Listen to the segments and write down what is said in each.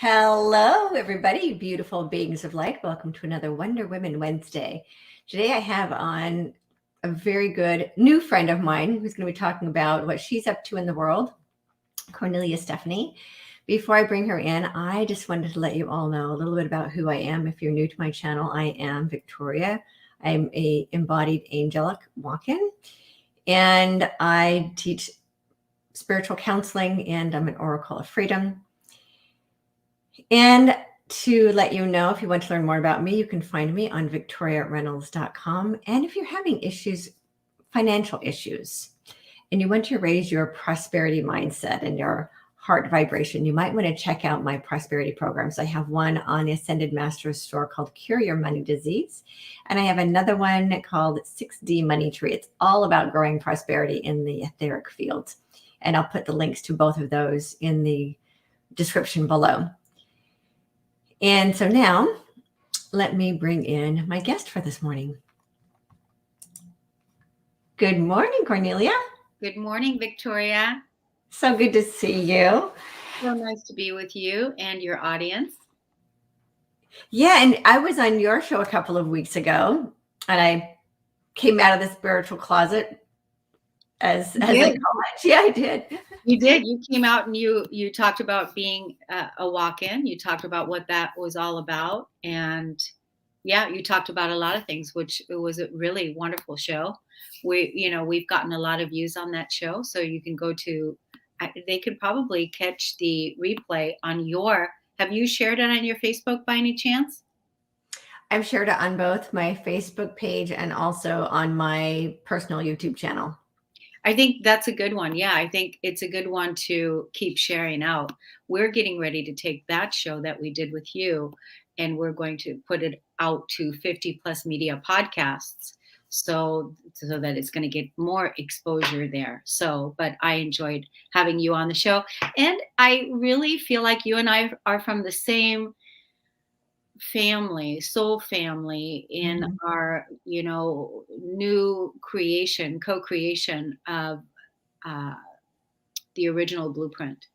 Hello, everybody, you beautiful beings of light. Welcome to another Wonder Women Wednesday. Today I have on a very good new friend of mine who's going to be talking about what she's up to in the world, Kornelia Stephanie. Before I bring her in, I just wanted to let you all know a little bit about who I am. If you're new to my channel, I am Victoria. I'm a embodied angelic walk-in, and I teach spiritual counseling, and I'm an oracle of freedom. And to let you know, if you want to learn more about me, you can find me on victoriareynolds.com. And if you're having issues, financial issues, and you want to raise your prosperity mindset and your heart vibration, you might want to check out my prosperity programs. I have one on the Ascended Masters store called Cure Your Money Disease. And I have another one called 6D Money Tree. It's all about growing prosperity in the etheric field. And I'll put the links to both of those in the description below. And so now let me bring in my guest for this morning. Good morning, Kornelia. Good morning, Victoria. So good to see you. So nice to be with you and your audience. Yeah, and I was on your show a couple of weeks ago, and I came out of the spiritual closet as I call it. Yeah, I did. You did. You came out and you talked about being a walk-in. You talked about what that was all about. And yeah, you talked about a lot of things, which it was a really wonderful show. We've gotten a lot of views on that show. So you can go to, they could probably catch the replay on have you shared it on your Facebook by any chance? I've shared it on both my Facebook page and also on my personal YouTube channel. I think that's a good one. Yeah, I think it's a good one to keep sharing out. We're getting ready to take that show that we did with you, and we're going to put it out to 50 plus media podcasts so that it's going to get more exposure there. But I enjoyed having you on the show. And I really feel like you and I are from the same soul family in our, new co-creation of the original blueprint.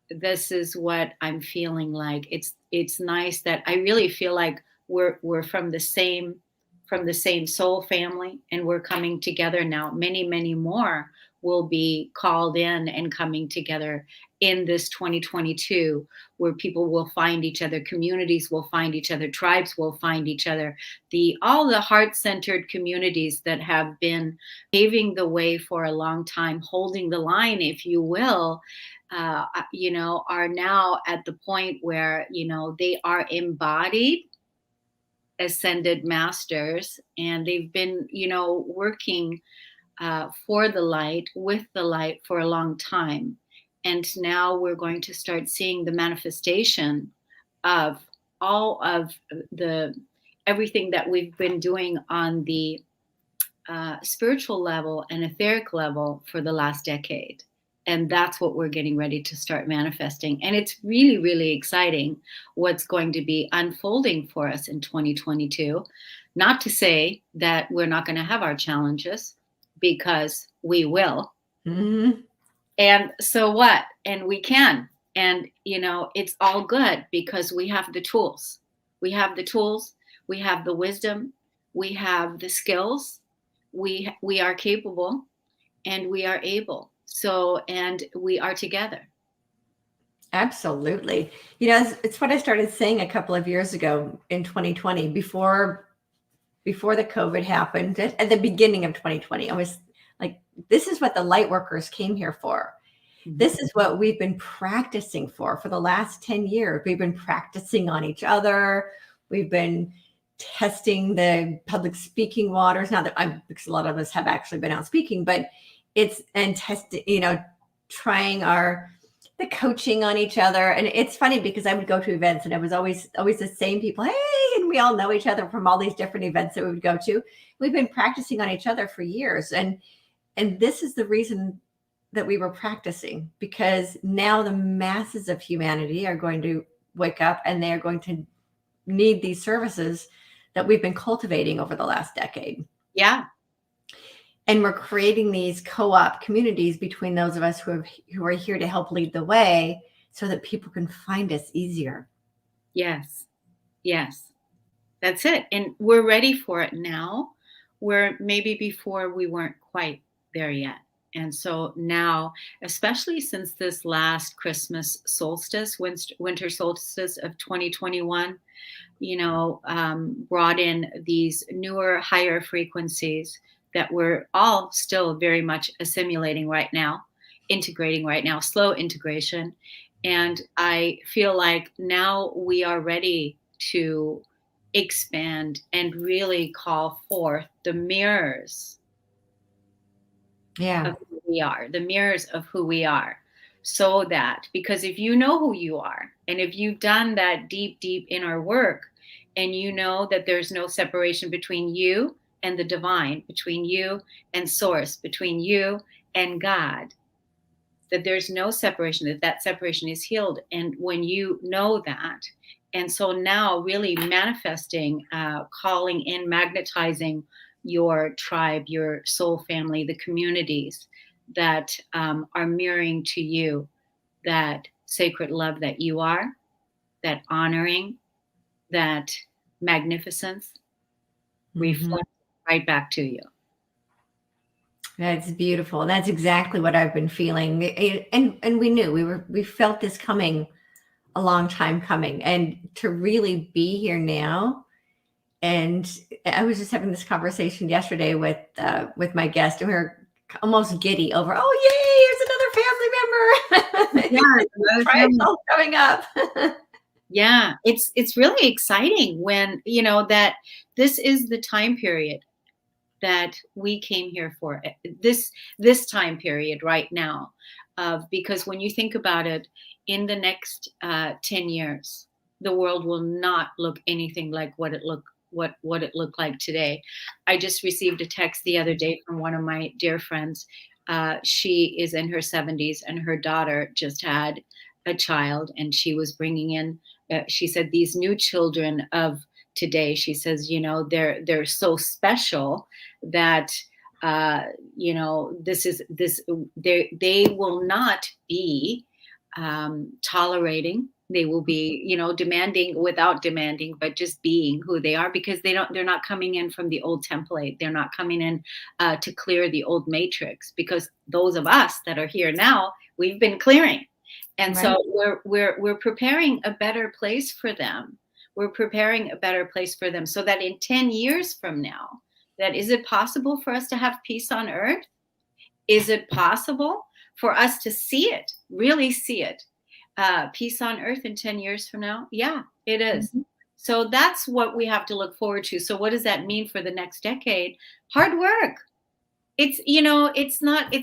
This is what I'm feeling like. It's nice that I really feel like we're from the same soul family, and we're coming together now. Many, many more will be called in and coming together in this 2022, where people will find each other, communities will find each other, tribes will find each other. All the heart-centered communities that have been paving the way for a long time, holding the line, if you will, are now at the point where, they are embodied ascended masters, and they've been, working for the light, with the light for a long time. And now we're going to start seeing the manifestation of all of everything that we've been doing on the spiritual level and etheric level for the last decade. And that's what we're getting ready to start manifesting. And it's really, really exciting what's going to be unfolding for us in 2022. Not to say that we're not going to have our challenges, because we will. Mm-hmm. And so what? And we can. And, it's all good because we have the tools. We have the tools. We have the wisdom. We have the skills. We are capable, and we are able. And we are together. Absolutely. It's what I started saying a couple of years ago in 2020, before the COVID happened, at the beginning of 2020. I was like, this is what the light workers came here for. Mm-hmm. This is what we've been practicing for the last 10 years. We've been practicing on each other. We've been testing the public speaking waters. Not that because a lot of us have actually been out speaking, but testing, trying the coaching on each other. And it's funny because I would go to events, and it was always the same people. Hey, and we all know each other from all these different events that we would go to. We've been practicing on each other for years. And this is the reason that we were practicing, because now the masses of humanity are going to wake up, and they are going to need these services that we've been cultivating over the last decade. Yeah. And we're creating these co-op communities between those of us who are here to help lead the way, so that people can find us easier. Yes. Yes. That's it. And we're ready for it now, where maybe before we weren't quite there yet. And so now, especially since this last Christmas solstice, winter solstice of 2021, brought in these newer, higher frequencies that we're all still very much assimilating right now, integrating right now, slow integration. And I feel like now we are ready to expand and really call forth the mirrors Yeah. of who we are, the mirrors of who we are. So that, because if you know who you are, and if you've done that deep, deep inner work, and you know that there's no separation between you and the divine, between you and source, between you and God, that there's no separation, that separation is healed. And when you know that, and so now really manifesting, calling in, magnetizing your tribe, your soul family, the communities that are mirroring to you that sacred love that you are, that honoring, that magnificence, reflect right back to you. That's beautiful. That's exactly what I've been feeling. And we knew we felt this coming a long time coming. And to really be here now. And I was just having this conversation yesterday with my guest, and we were almost giddy over, oh yay, here's another family member. Yeah, Tribe's all coming up. yeah, it's really exciting when that this is the time period that we came here for, this time period right now, because when you think about it, in the next 10 years, the world will not look anything like what it looked like today. I just received a text the other day from one of my dear friends. She is in her 70s, and her daughter just had a child, and she was bringing in, she said, these new children of today, she says, they're so special that they will not be tolerating. They will be demanding without demanding, but just being who they are, because they're not coming in from the old template. They're not coming in to clear the old matrix, because those of us that are here now, we've been clearing. And Right. so we're preparing a better place for them. We're preparing a better place for them, so that in 10 years from now, that is it possible for us to have peace on earth? Is it possible for us to see it, really see it? Peace on earth in 10 years from now? Yeah, it is. Mhm. So that's what we have to look forward to. So what does that mean for the next decade? Hard work. It's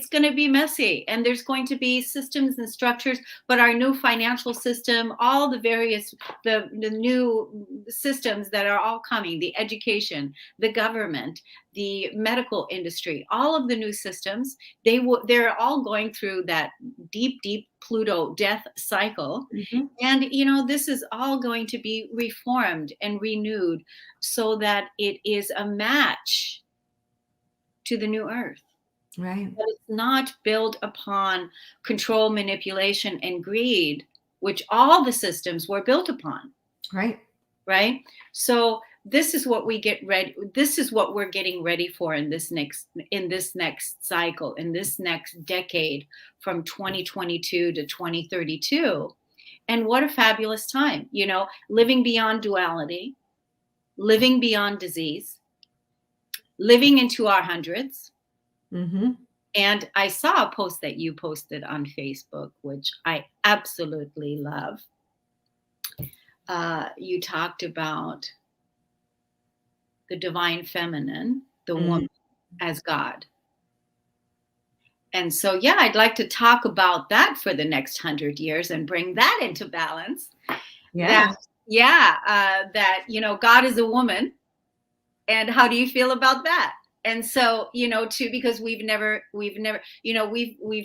going to be messy, and there's going to be systems and structures, but our new financial system, all the various, the new systems that are all coming, the education, the government, the medical industry, all of the new systems, they're all going through that deep, deep Pluto death cycle. Mhm. And, this is all going to be reformed and renewed so that it is a match to the new earth. Right. But it's not built upon control, manipulation, and greed, which all the systems were built upon. Right. Right. So this is what we get ready. This is what we're getting ready for in this next cycle, in this next decade, from 2022 to 2032. And what a fabulous time, living beyond duality, living beyond disease, living into our hundreds. Mm-hmm. And I saw a post that you posted on Facebook, which I absolutely love. You talked about the divine feminine, the woman as God. And so, yeah, I'd like to talk about that for the next 100 years and bring that into balance. Yeah. That God is a woman. And how do you feel about that? And so, too, because we've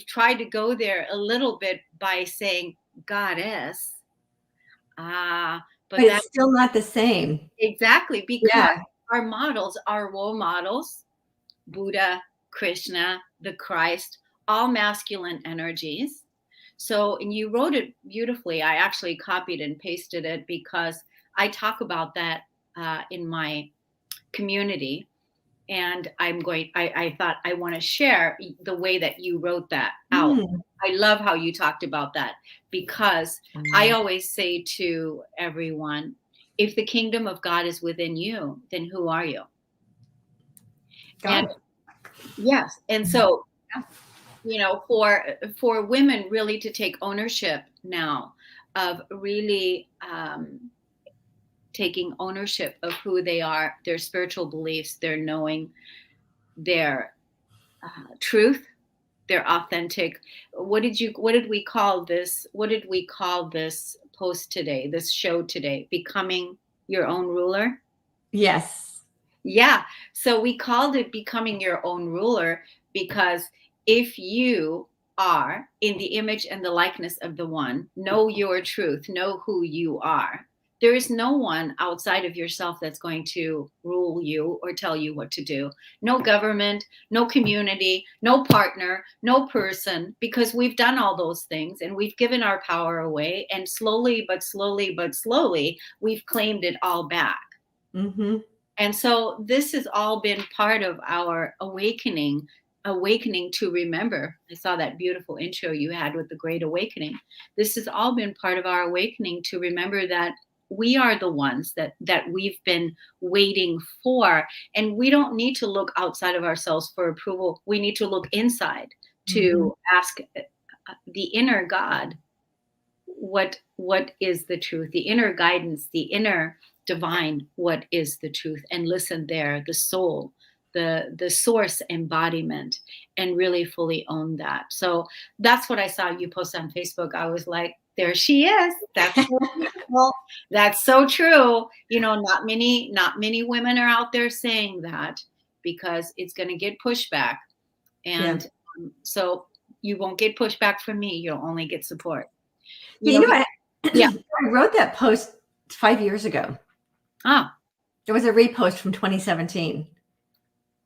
tried to go there a little bit by saying goddess. But But it's that's still not the same. exactly because Yeah. our models, our role models, Buddha, Krishna, the Christ, all masculine energies. So, and you wrote it beautifully. I actually copied and pasted it because I talk about that in my community. And I thought I want to share the way that you wrote that out. Mm. I love how you talked about that, because I always say to everyone, if the kingdom of God is within you, then who are you? And God. yes. And so, for women really to take ownership now of really taking ownership of who they are, their spiritual beliefs, their knowing, their truth, their authentic. What did we call this? What did we call this post today? This show today? Becoming your own ruler. Yes. Yeah. So we called it Becoming Your Own Ruler because if you are in the image and the likeness of the one, know your truth, know who you are. There is no one outside of yourself that's going to rule you or tell you what to do. No government, no community, no partner, no person, because we've done all those things and we've given our power away. And slowly, but slowly, but slowly, we've claimed it all back. Mm-hmm. And so this has all been part of our awakening to remember. I saw that beautiful intro you had with the Great Awakening. This has all been part of our awakening to remember that we are the ones that we've been waiting for. And we don't need to look outside of ourselves for approval. We need to look inside Mm-hmm. to ask the inner God, what is the truth, the inner guidance, the inner divine, what is the truth, and listen there, the soul, the source embodiment, and really fully own that. So that's what I saw you post on Facebook. I was like, there she is. That's so beautiful. That's so true. Not many women are out there saying that, because it's going to get pushback. Yeah. And so you won't get pushback from me. You'll only get support. Yeah, you know what? Yeah. I wrote that post 5 years ago. Ah, There was a repost from 2017.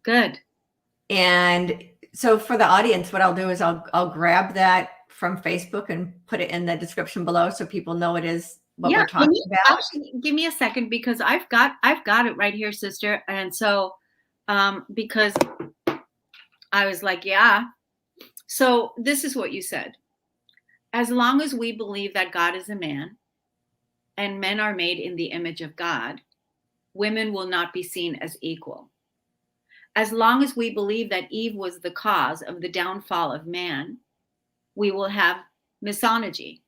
good. And so for the audience, what I'll do is I'll grab that from Facebook and put it in the description below so people know it is what Yeah. we're talking about. Actually give me a second, because I've got it right here, sister. And so, because I was like, yeah. So this is what you said. As long as we believe that God is a man and men are made in the image of God, women will not be seen as equal. As long as we believe that Eve was the cause of the downfall of man, we will have misogyny.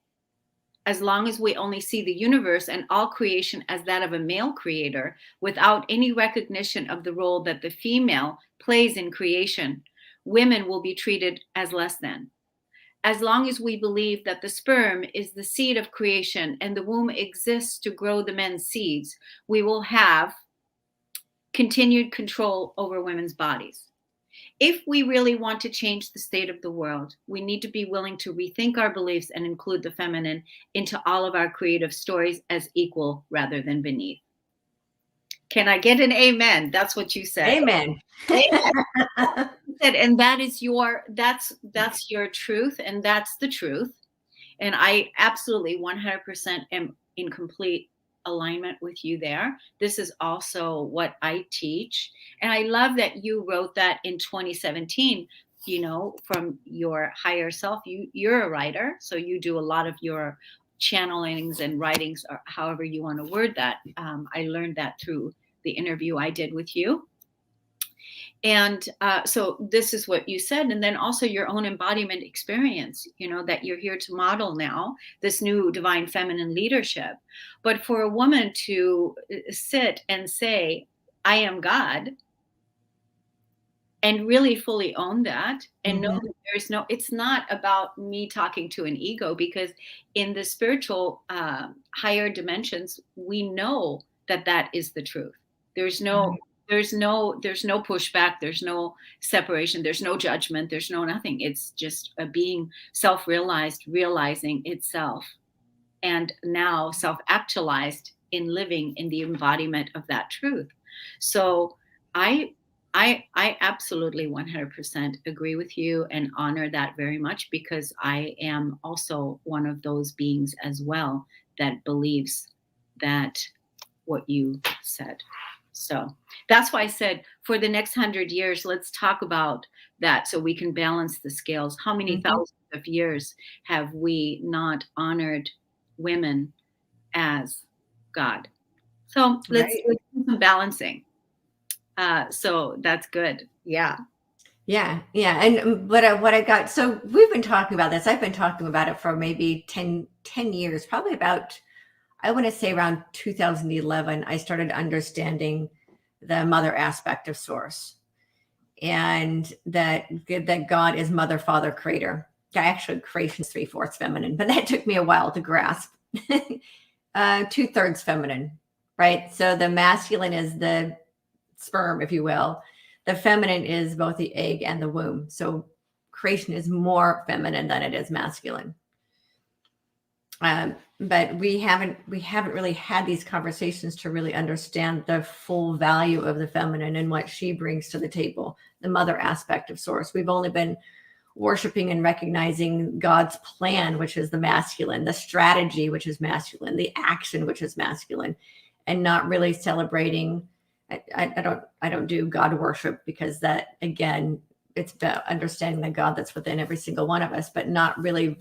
As long as we only see the universe and all creation as that of a male creator, without any recognition of the role that the female plays in creation, women will be treated as less than. As long as we believe that the sperm is the seed of creation and the womb exists to grow the men's seeds, we will have continued control over women's bodies. If we really want to change the state of the world, we need to be willing to rethink our beliefs and include the feminine into all of our creative stories as equal rather than beneath. Can I get an amen? That's what you said. Amen. Amen. And that is that's your truth, and that's the truth. And I absolutely 100% am in complete alignment with you there. This is also what I teach. And I love that you wrote that in 2017, from your higher self. You're a writer, so you do a lot of your channelings and writings, or however you want to word that. I learned that through the interview I did with you. And so this is what you said. And then also your own embodiment experience, that you're here to model now, this new divine feminine leadership. But for a woman to sit and say, I am God, and really fully own that, and know that it's not about me talking to an ego, because in the spiritual higher dimensions, we know that is the truth. There's no pushback, there's no separation, there's no judgment, there's no nothing. It's just a being self-realized, realizing itself, and now self-actualized in living in the embodiment of that truth. So I I absolutely 100% agree with you and honor that very much, because I am also one of those beings as well that believes that what you said. So that's why I said for the next 100 years, let's talk about that so we can balance the scales. How many Mhm. thousands of years have we not honored women as God? So Right. let's do some balancing. So that's good. Yeah. Yeah, yeah. And what I got, so we've been talking about this. I've been talking about it for maybe 10 years, probably about, I want to say around 2011, I started understanding the mother aspect of source, and that God is mother, father, creator. Yeah, actually, creation is three-fourths feminine, but that took me a while to grasp. Two-thirds feminine, right? So the masculine is the sperm, if you will. The feminine is both the egg and the womb. So creation is more feminine than it is masculine. But we haven't really had these conversations to really understand the full value of the feminine and what she brings to the table, the mother aspect of source. We've only been worshiping and recognizing God's plan, which is the masculine, the strategy, which is masculine, the action, which is masculine, and not really celebrating. I don't do God worship, because that, again, it's about understanding the God that's within every single one of us, but not really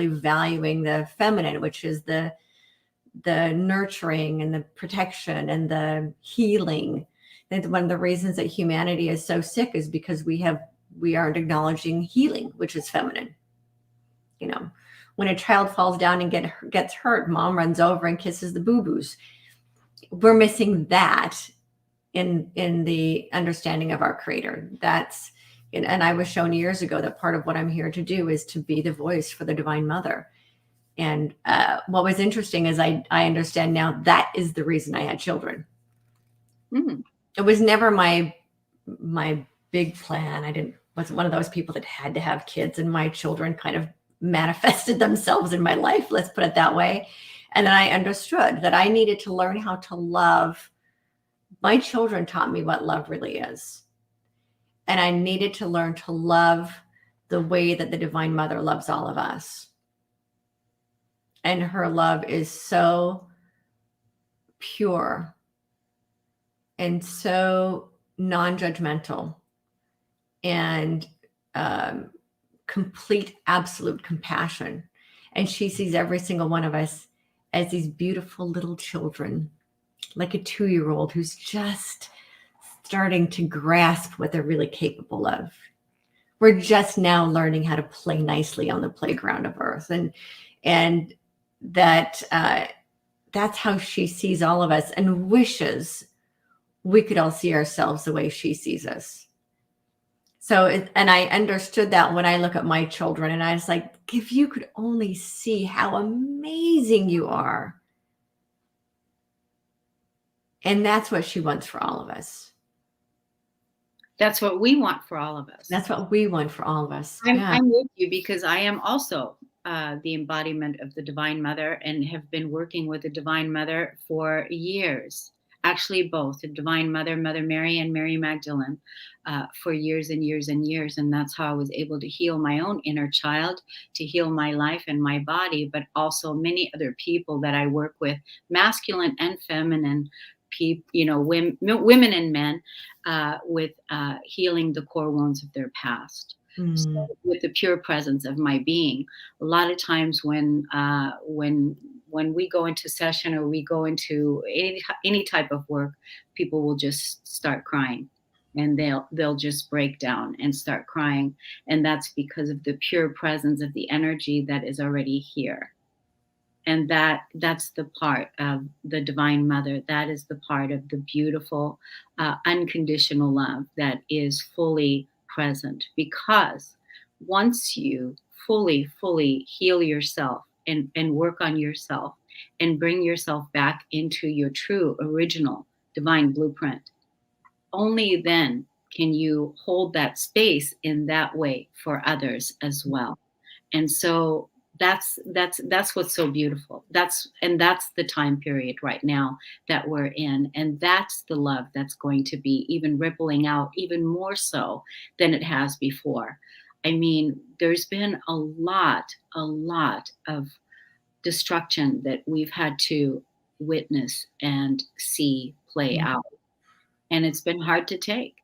valuing the feminine, which is the nurturing and the protection and the healing. And one of the reasons that humanity is so sick is because we aren't acknowledging healing, which is feminine. You know, when a child falls down and gets hurt, mom runs over and kisses the boo-boos. We're missing that in the understanding of our creator. And I was shown years ago that part of what I'm here to do is to be the voice for the divine mother. And what was interesting is I understand now that is the reason I had children. Mm. It was never my big plan. I didn't wasn't one of those people that had to have kids, and my children kind of manifested themselves in my life, let's put it that way. And then I understood that I needed to learn how to love. My children taught me what love really is. And I needed to learn to love the way that the divine mother loves all of us. And her love is so pure and so non-judgmental and um, complete absolute compassion. And she sees every single one of us as these beautiful little children, like a 2-year-old who's just starting to grasp what they're really capable of. We're just now learning how to play nicely on the playground of earth. And that's how she sees all of us, and wishes we could all see ourselves the way she sees us. So, and I understood that when I look at my children, and I was like, if you could only see how amazing you are. And that's what she wants for all of us. That's what we want for all of us. That's what we want for all of us. Yeah. I'm with you, because I am also the embodiment of the Divine Mother, and have been working with the Divine Mother for years. Actually, both the Divine Mother, Mother Mary, and Mary Magdalene, for years and years and years. And that's how I was able to heal my own inner child, to heal my life and my body, but also many other people that I work with, masculine and feminine people, women and men, with healing the core wounds of their past. So Mm. with the pure presence of my being, a lot of times when we go into session, or we go into any type of work, people will just start crying, and they'll just break down and start crying, and that's because of the pure presence of the energy that is already here. And that's the part of the Divine Mother. That is the part of the beautiful unconditional love that is fully present, because once you fully heal yourself, and work on yourself, and bring yourself back into your true original divine blueprint, only then can you hold that space in that way for others as well. And so that's what's so beautiful. That's the time period right now that we're in, and that's the love that's going to be even rippling out even more so than it has before. I mean, there's been a lot of destruction that we've had to witness and see play Mm. out, and it's been hard to take.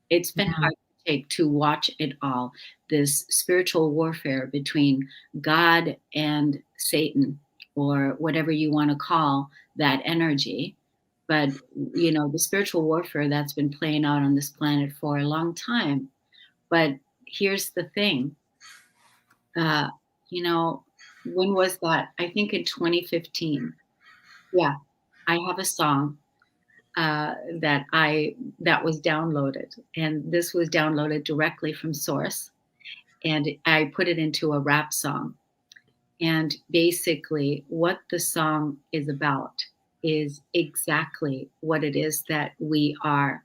It's been Yeah. hard to take, to watch it all, this spiritual warfare between God and Satan, or whatever you want to call that energy. But, the spiritual warfare that's been playing out on this planet for a long time. But here's the thing, uh, you know, when was that? I think in 2015. Yeah, I have a song that was downloaded, and this was downloaded directly from Source, and I put it into a rap song. And basically, what the song is about is exactly what it is that we are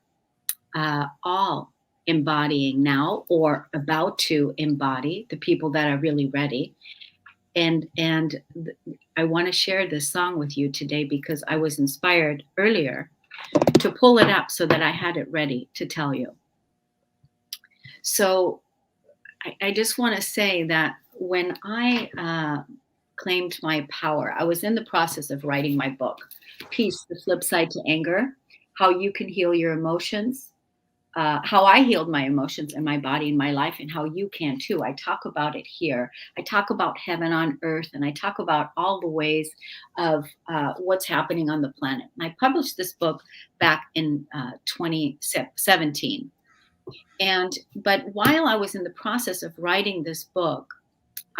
all embodying now, or about to embody, the people that are really ready. And I want to share this song with you today because I was inspired earlier to pull it up so that I had it ready to tell you. So I just want to say that when I claimed my power, I was in the process of writing my book, Peace, the Flip Side to Anger, How You Can Heal Your Emotions, how I healed my emotions and my body and my life, and how you can too. I talk about it here. I talk about heaven on earth, and I talk about all the ways of what's happening on the planet. And I published this book back in 2017. But while I was in the process of writing this book,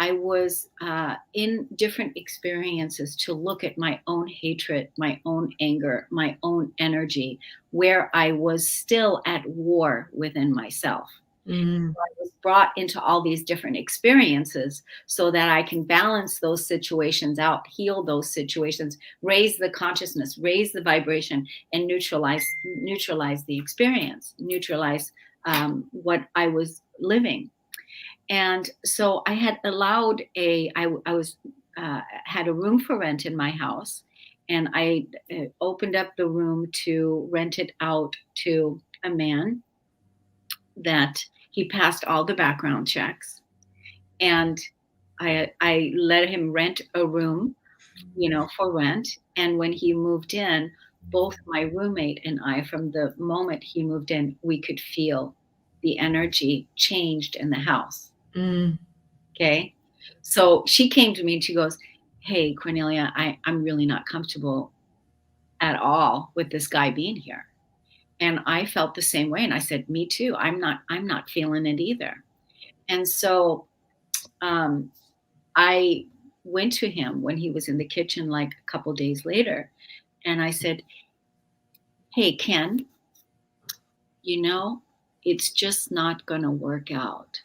I was in different experiences to look at my own hatred, my own anger, my own energy, where I was still at war within myself. Mm. I was brought into all these different experiences so that I can balance those situations out, heal those situations, raise the consciousness, raise the vibration, and neutralize the experience, neutralize what I was living. And so I had allowed I was had a room for rent in my house, and I opened up the room to rent it out to a man that he passed all the background checks, and I let him rent a room, for rent. And when he moved in, both my roommate and I, from the moment he moved in, we could feel the energy changed in the house. Mm. Okay. So she came to me and she goes, "Hey, Cornelia, I'm really not comfortable at all with this guy being here." And I felt the same way. And I said, "Me too. I'm not feeling it either." And so um, I went to him when he was in the kitchen, like a couple days later. And I said, "Hey, Ken, it's just not going to work out.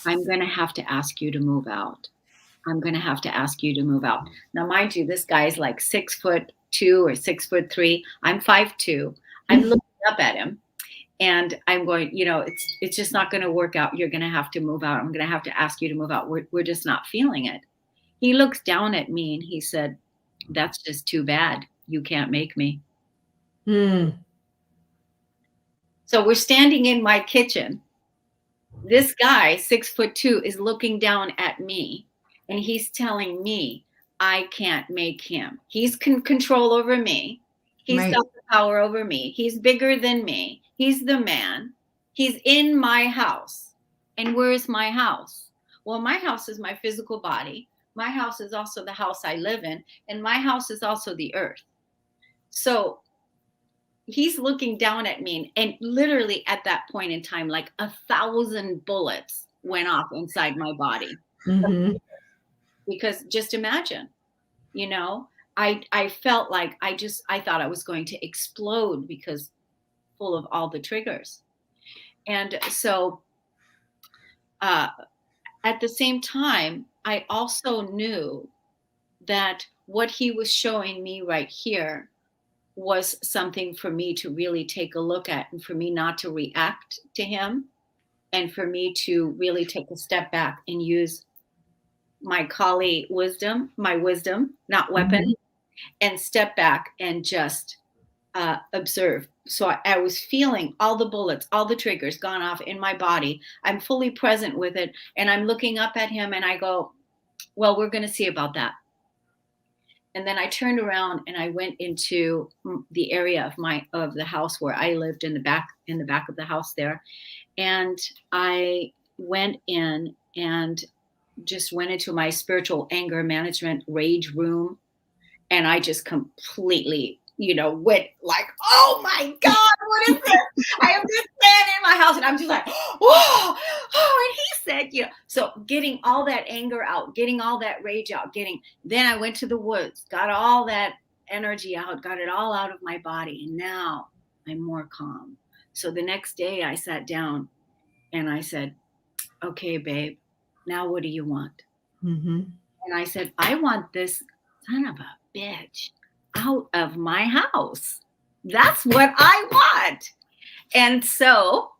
I'm going to have to ask you to move out. I'm going to have to ask you to move out." Now, mind you, this guy's like 6'2" or 6'3". I'm 5'2". I'm looking up at him, and I'm going, it's just not going to work out. You're going to have to move out. I'm going to have to ask you to move out. We're just not feeling it. He looks down at me and he said, "That's just too bad. You can't make me." Mm. So we're standing in my kitchen. This guy, 6'2", is looking down at me, and he's telling me I can't make him. He's control over me. He's Right. got the power over me. He's bigger than me. He's the man. He's in my house. And where's my house? Well, my house is my physical body. My house is also the house I live in, and my house is also the earth. So he's looking down at me, and literally at that point in time, like 1,000 bullets went off inside my body. Mm-hmm. Because just imagine, I felt like I thought I was going to explode, because full of all the triggers. And so at the same time, I also knew that what he was showing me right here was something for me to really take a look at, and for me not to react to him, and for me to really take a step back and use my collie wisdom, my wisdom, not weapon, and step back and just observe. So I was feeling all the bullets, all the triggers gone off in my body. I'm fully present with it. And I'm looking up at him and I go, well, we're going to see about that. And then I turned around and I went into the area of the house where I lived in the back of the house there. And I went in and just went into my spiritual anger management rage room. And I just completely, went like, oh my God, what is this? I have this man in my house. And I'm just like, whoa. And he said, so getting all that anger out, getting all that rage out, then I went to the woods, got all that energy out, got it all out of my body. And now I'm more calm. So the next day I sat down and I said, okay, babe, now what do you want? Mm-hmm. And I said, I want this son of a bitch out of my house. That's what I want. And so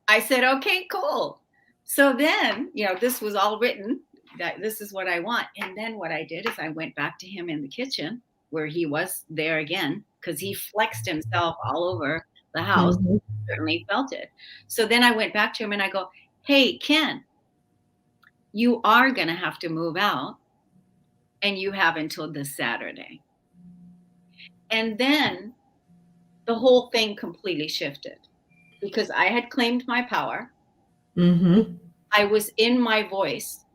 I said, okay, cool. So then, this was all written, that this is what I want. And then what I did is I went back to him in the kitchen where he was there again, because he flexed himself all over the house. Mm-hmm. Certainly felt it. So then I went back to him and I go, hey, Ken, you are going to have to move out. And you have until this Saturday. And then the whole thing completely shifted because I had claimed my power. Mm-hmm. I was in my voice.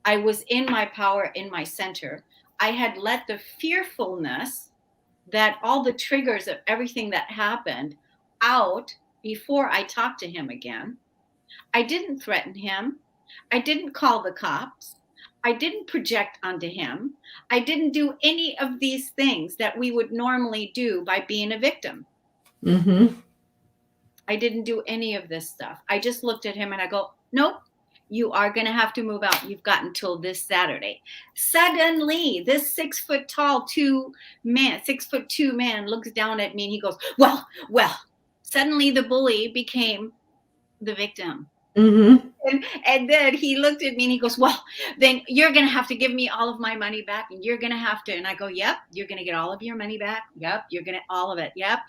I was in my power, in my center. I had let the fearfulness, that all the triggers of everything that happened, out before I talked to him again. I didn't threaten him. I didn't call the cops. I didn't project onto him. I didn't do any of these things that we would normally do by being a victim. Mm-hmm. I didn't do any of this stuff. I just looked at him and I go, nope, you are going to have to move out. You've got until this Saturday. Suddenly, this 6'2" man looks down at me and he goes, well. Suddenly the bully became the victim. Mm-hmm. And then he looked at me and he goes, well, then you're going to have to give me all of my money back. And you're going to have to. And I go, yep, you're going to get all of your money back. Yep, you're going to all of it. Yep.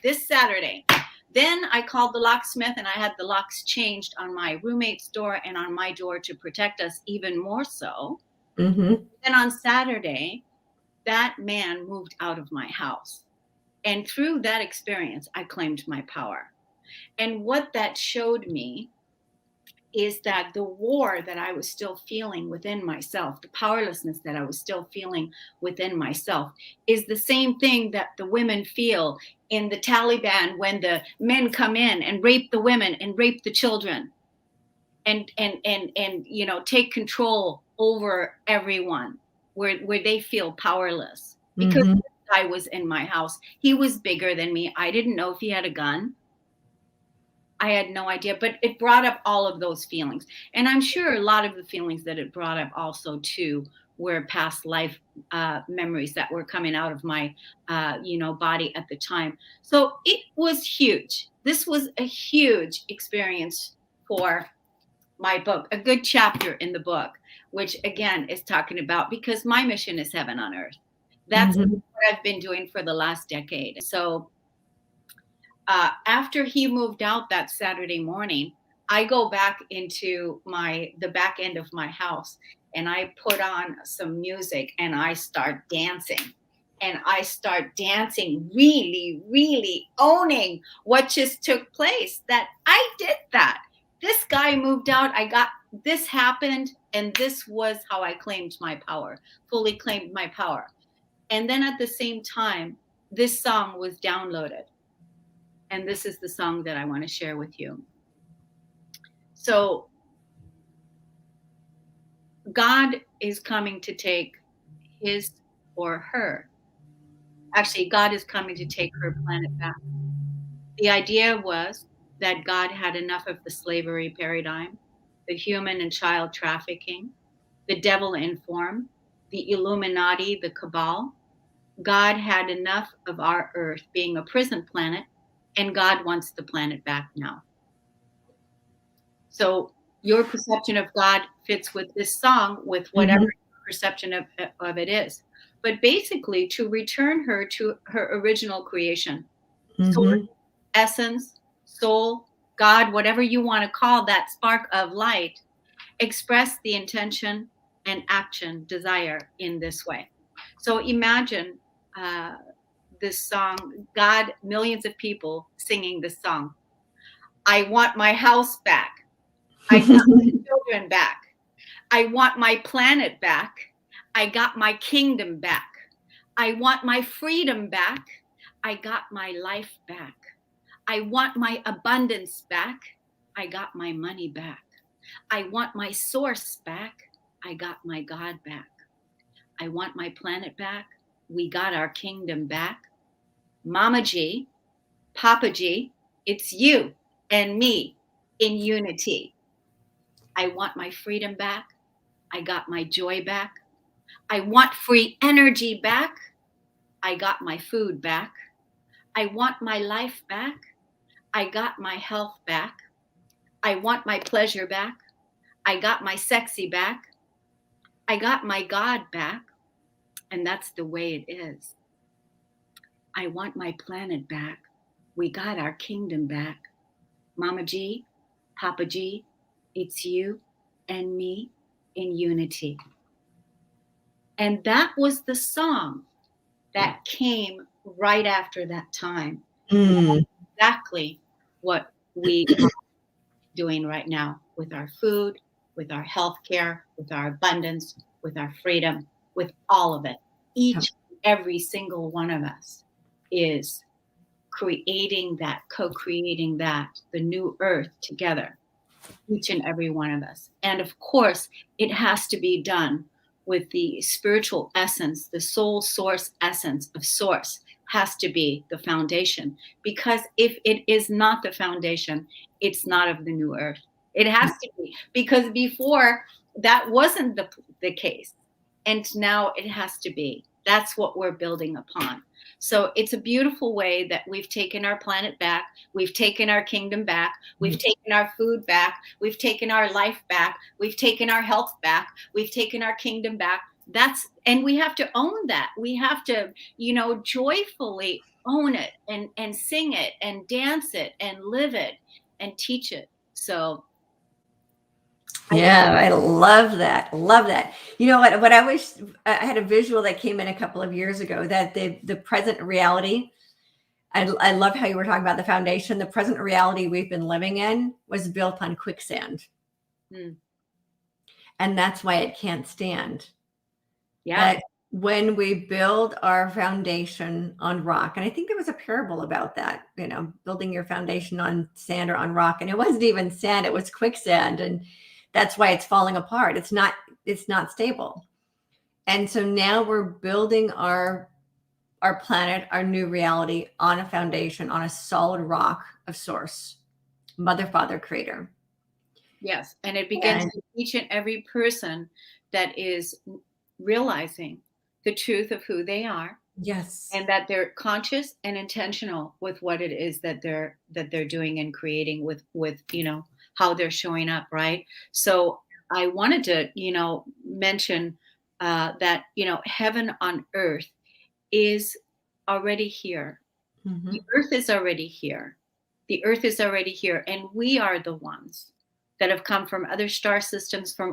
This Saturday. Then I called the locksmith and I had the locks changed on my roommate's door and on my door to protect us even more so. Mm-hmm. Then on Saturday, that man moved out of my house. And through that experience, I claimed my power. And what that showed me is that the war that I was still feeling within myself, the powerlessness that I was still feeling within myself, is the same thing that the women feel in the Taliban when the men come in and rape the women and rape the children and take control over everyone, where they feel powerless. Because Mm-hmm. this guy was in my house. He was bigger than me. I didn't know if he had a gun. I had no idea, but it brought up all of those feelings. And I'm sure a lot of the feelings that it brought up also too were past life memories that were coming out of my, body at the time. So it was huge. This was a huge experience for my book, a good chapter in the book, which again is talking about, because my mission is heaven on earth. That's Mm-hmm. what I've been doing for the last decade. So after he moved out that Saturday morning, I go back into the back end of my house and I put on some music and I start dancing. And I start dancing, really, really owning what just took place, that I did that. This guy moved out. This happened. And this was how I claimed my power, fully claimed my power. And then at the same time, this song was downloaded. And this is the song that I want to share with you. So God is coming to take his or her. Actually, God is coming to take her planet back. The idea was that God had enough of the slavery paradigm, the human and child trafficking, the devil in form, the Illuminati, the cabal. God had enough of our earth being a prison planet, and God wants the planet back now. So Your perception of God fits with this song, with whatever Mm-hmm. your perception of it is. But basically, to return her to her original creation, source, Mm-hmm. essence, soul, God, whatever you want to call that spark of light, express the intention and action, desire in this way. So imagine uh, this song, God, millions of people singing this song. I want my house back. I got my children back. I want my planet back. I got my kingdom back. I want my freedom back. I got my life back. I want my abundance back. I got my money back. I want my source back. I got my God back. I want my planet back. We got our kingdom back. Mama G, Papa G, it's you and me in unity. I want my freedom back. I got my joy back. I want free energy back. I got my food back. I want my life back. I got my health back. I want my pleasure back. I got my sexy back. I got my God back. And that's the way it is. I want my planet back. We got our kingdom back. Mama G, Papa G, it's you and me in unity. And that was the song that came right after that time. And Mm. that's exactly what we are doing right now with our food, with our healthcare, with our abundance, with our freedom, with all of it. Each and every single one of us is creating that, co-creating that, the new earth together, each and every one of us. And of course, it has to be done with the spiritual essence, the soul source essence of source has to be the foundation. Because if it is not the foundation, it's not of the new earth. It has to be, because before that wasn't the case. And now it has to be. That's what we're building upon. So it's a beautiful way that we've taken our planet back. We've taken our kingdom back. We've taken our food back. We've taken our life back. We've taken our health back. We've taken our kingdom back. And we have to own that. We have to, joyfully own it and sing it and dance it and live it and teach it. So Yeah, I love that. Love that. You know what? What I wish I had a visual that came in a couple of years ago that the present reality. I love how you were talking about the foundation. The present reality we've been living in was built on quicksand, mm, and that's why it can't stand. yeah, That when we build our foundation on rock, and I think there was a parable about that, building your foundation on sand or on rock, and it wasn't even sand, it was quicksand, and that's why it's falling apart. It's not stable. And so now we're building our planet, our new reality on a foundation, on a solid rock of source, mother, father, creator. yes. And it begins And with each and every person that is realizing the truth of who they are, yes. and that they're conscious and intentional with what it is that they're doing and creating with how they're showing up, right? So I wanted to mention that heaven on earth is already here. The Mhm. earth is already here. The earth is already here, and we are the ones that have come from other star systems, from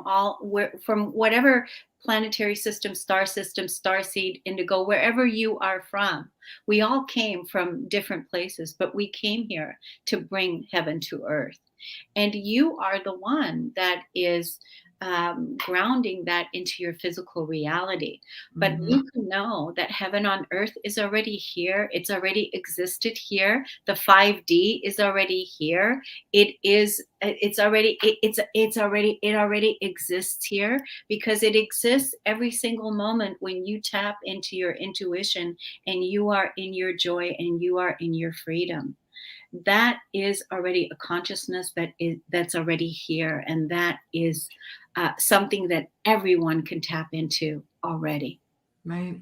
whatever planetary system, star starseed, indigo, wherever you are from. We all came from different places, but we came here to bring heaven to earth. And you are the one that is grounding that into your physical reality. But Mhm. you can know that heaven on earth is already here. It's already existed here. The 5D is already here. It already exists here, because it exists every single moment when you tap into your intuition and you are in your joy and you are in your freedom. That is already a consciousness that's already here, and that is something that everyone can tap into already. Right.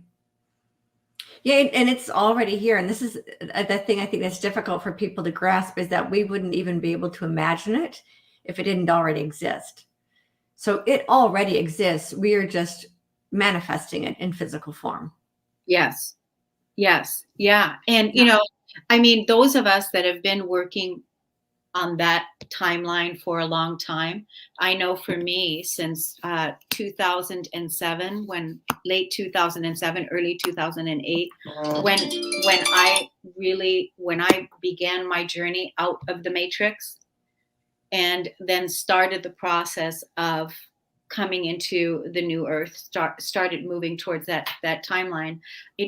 Yeah, and it's already here. And this is the thing I think that's difficult for people to grasp is that we wouldn't even be able to imagine it if it didn't already exist. So it already exists. We are just manifesting it in physical form. Yes. Yes. Yeah. And, Yeah. I mean, those of us that have been working on that timeline for a long time. I know for me, since 2007, when late 2007, early 2008, when when I began my journey out of the matrix, and then started the process of coming into the new earth, started moving towards that timeline.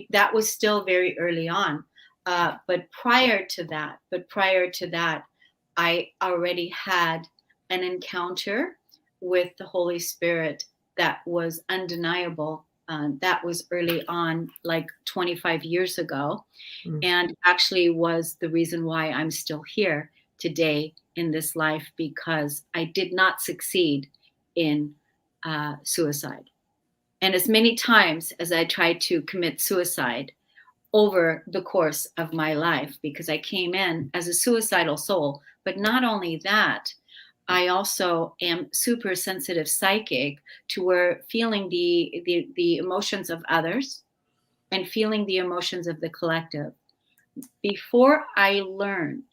That was still very early on. But prior to that, I already had an encounter with the Holy Spirit that was undeniable. That was early on, like 25 years ago, and actually was the reason why I'm still here today in this life, because I did not succeed in suicide. And as many times as I tried to commit suicide over the course of my life, because I came in as a suicidal soul, but not only that, I also am super sensitive psychic, to where feeling the emotions of others and feeling the emotions of the collective. Before I learned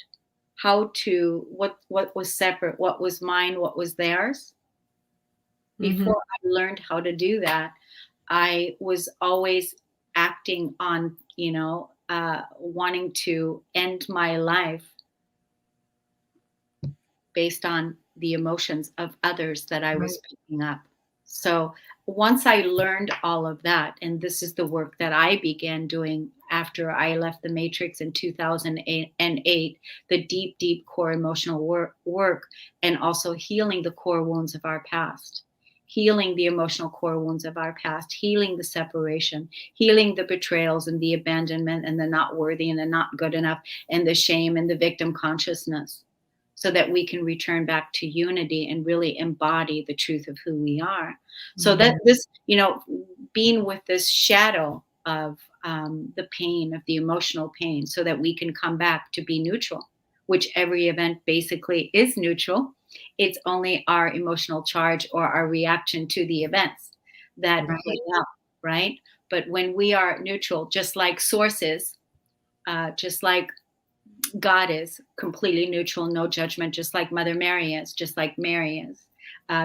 how to what was separate, what was mine, what was theirs, Mm-hmm. before I learned how to do that, I was always acting on, wanting to end my life based on the emotions of others that I was Right. picking up. So once I learned all of that, and this is the work that I began doing after I left the Matrix in 2008, the deep, deep core emotional work, and also healing the core wounds of our past, healing the emotional core wounds of our past, healing the separation, healing the betrayals and the abandonment and the not worthy and the not good enough and the shame and the victim consciousness, so that we can return back to unity and really embody the truth of who we are. So that this, being with this shadow of the pain, of the emotional pain, so that we can come back to be neutral, which every event basically is neutral. It's only our emotional charge or our reaction to the events that Right. play out, right? But when we are neutral, just like sources, just like God is completely neutral, no judgment, just like Mother Mary is, just like Mary is,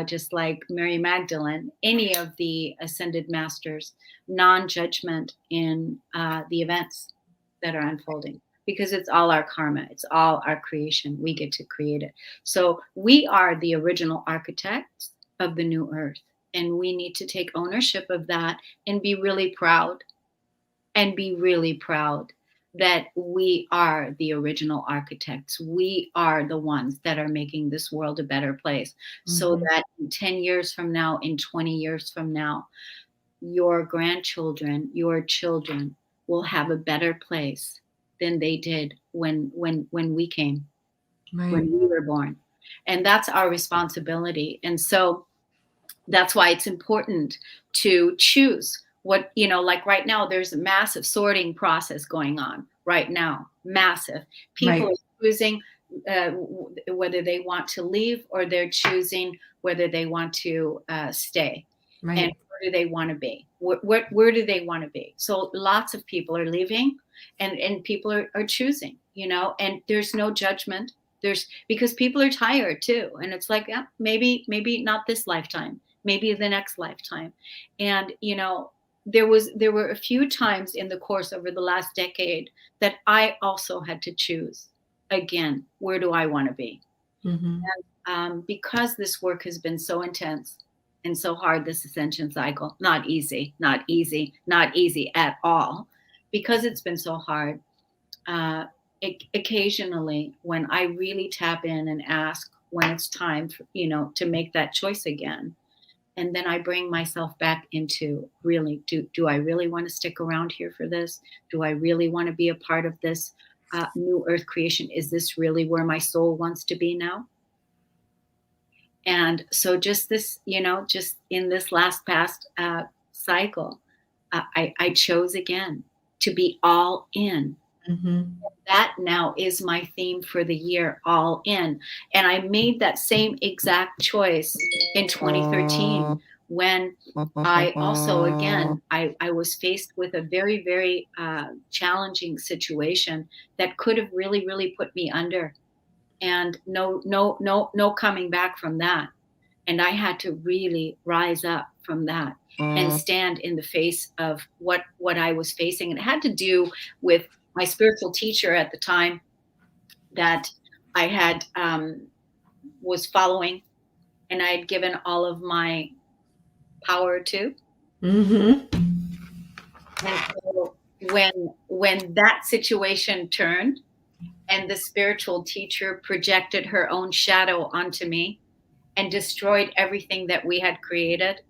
just like Mary Magdalene, any of the ascended masters, non-judgment in the events that are unfolding, because it's all our karma, it's all our creation. We get to create it. So we are the original architects of the new earth, and we need to take ownership of that and be really proud, that we are the original architects. We are the ones that are making this world a better place, so Mm-hmm. that in 10 years from now, in 20 years from now, your grandchildren, your children will have a better place than they did when we came, Right. when we were born. And that's our responsibility. And so that's why it's important to choose what, like right now, there's a massive sorting process going on right now. Massive. People Right. are choosing whether they want to leave, or they're choosing whether they want to stay. And Right. where do they want to be? Where do they want to be? So lots of people are leaving, and people are choosing, and there's no judgment. There's, because people are tired too. And it's like, yeah, maybe not this lifetime, maybe the next lifetime. And there were a few times in the course over the last decade that I also had to choose again, where do I want to be? Mm-hmm. Because this work has been so intense and so hard, this ascension cycle, not easy, not easy, not easy at all, because it's been so hard. uh, Occasionally, when I really tap in and ask when it's time for, to make that choice again, and then I bring myself back into, really, do I really want to stick around here for this? Do I really want to be a part of this new earth creation? Is this really where my soul wants to be now? And so just this, just in this last past cycle, I chose again to be all in. Mhm. That now is my theme for the year, all in. And I made that same exact choice in 2013 when I also, again, I was faced with a very, very challenging situation that could have really, really put me under. And no coming back from that. And I had to really rise up from that and stand in the face of what I was facing. And it had to do with my spiritual teacher at the time that I had was following, and I had given all of my power to. Mhm. And so when that situation turned, and the spiritual teacher projected her own shadow onto me and destroyed everything that we had created,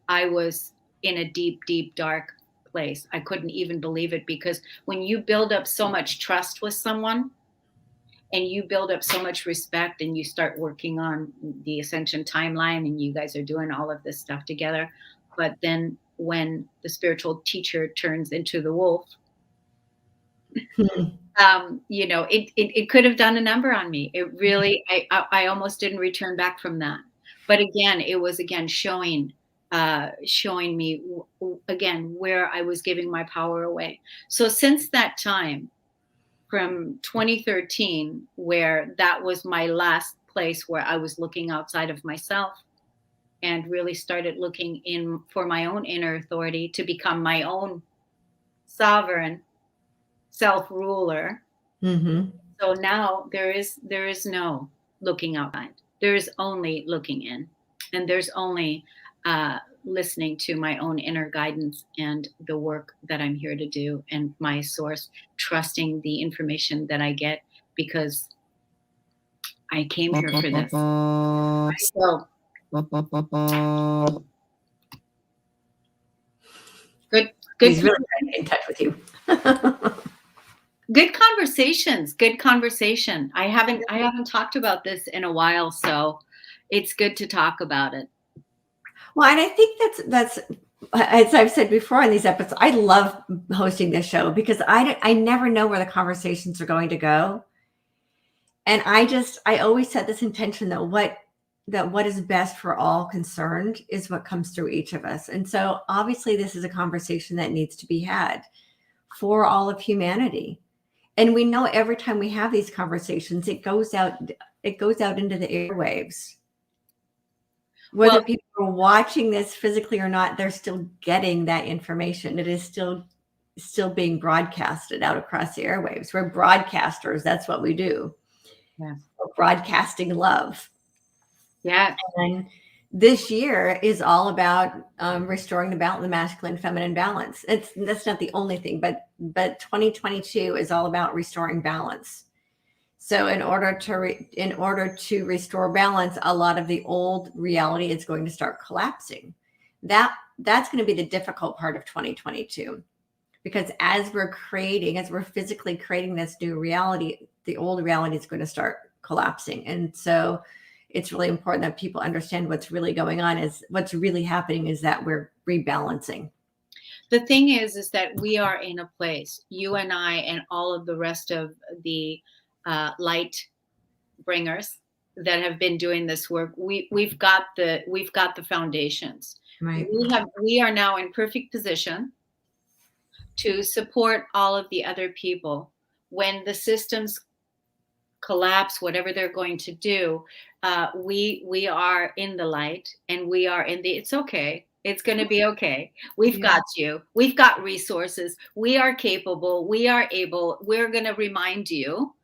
I was in a deep, deep, dark place. I couldn't even believe it, because when you build up so much trust with someone and you build up so much respect and you start working on the ascension timeline and you guys are doing all of this stuff together, but then when the spiritual teacher turns into the wolf, Hmm. it could have done a number on me. It really, I almost didn't return back from that. But again, it was again showing me again where I was giving my power away. So since that time, from 2013, where that was my last place where I was looking outside of myself and really started looking in for my own inner authority to become my own sovereign self ruler. Mhm. So now there is no looking outside. There is only looking in, and there's only listening to my own inner guidance and the work that I'm here to do, and my source, trusting the information that I get because I came here for this. So good, good, He's really trying to get in touch with you. good conversations. Good conversation. I haven't talked about this in a while, so it's good to talk about it. Well, and I think that's as I've said before on these episodes, I love hosting this show because I never know where the conversations are going to go. And I always set this intention that what is best for all concerned is what comes through each of us. And so obviously this is a conversation that needs to be had for all of humanity. And we know every time we have these conversations, it goes out into the airwaves. Whether Well, people are watching this physically or not, they're still getting that information. It is still being broadcasted out across the airwaves. We're broadcasters. That's what we do. yes. We're broadcasting love. Yeah. And this year is all about restoring the masculine feminine balance. That's not the only thing, but 2022 is all about restoring balance. So in order to restore balance, a lot of the old reality is going to start collapsing. That's going to be the difficult part of 2022, because as we're physically creating this new reality, the old reality is going to start collapsing. And so it's really important that people understand what's really going on. Is what's really happening is that we're rebalancing. The thing is that we are in a place, you and I and all of the rest of the light bringers that have been doing this work. We've got the foundations. Right. We are now in perfect position to support all of the other people when the systems collapse, whatever they're going to do. We are in the light, and we are in the. It's okay. It's going to be okay. We've Yeah. got you. We've got resources. We are capable. We are able. We're going to remind you